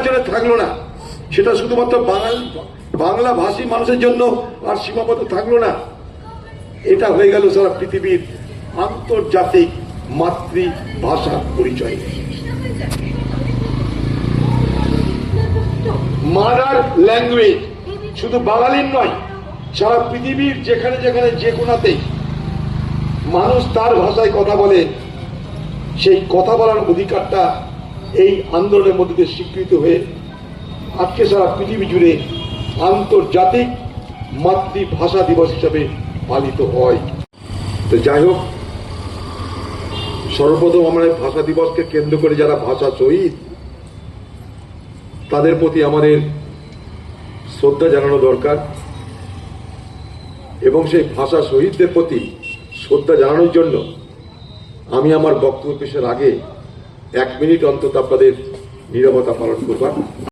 জন্য থাকলো না, সেটা শুধুমাত্র বাংলা ভাষী মানুষের জন্য আর সীমাবদ্ধ থাকলো না, এটা হয়ে গেল সারা পৃথিবীর আন্তর্জাতিক মাতৃভাষার পরিচয়। মাদার ল্যাঙ্গুয়েজ শুধু বাঙালির নয়, সারা পৃথিবীর যেখানে যেখানে যে কোনাতেই মানুষ তার ভাষায় কথা বলে, সেই কথা বলার অধিকারটা এই আন্দোলনের মধ্যে দিয়ে স্বীকৃত হয়ে আজকে সারা পৃথিবী জুড়ে আন্তর্জাতিক মাতৃভাষা দিবস হিসাবে পালিত হয়। তো যাই হোক, সর্বপ্রথম আমরা ভাষা দিবসকে কেন্দ্র করে যারা ভাষা শহীদ, তাদের প্রতি আমাদের শ্রদ্ধা জানানো দরকার, এবং সেই ভাষা শহীদদের প্রতি শ্রদ্ধা জানানোর জন্য আমি আমার বক্তব্য পেশের আগে 1 মিনিট অন্তত আপনাদের নীরবতা পালন করবার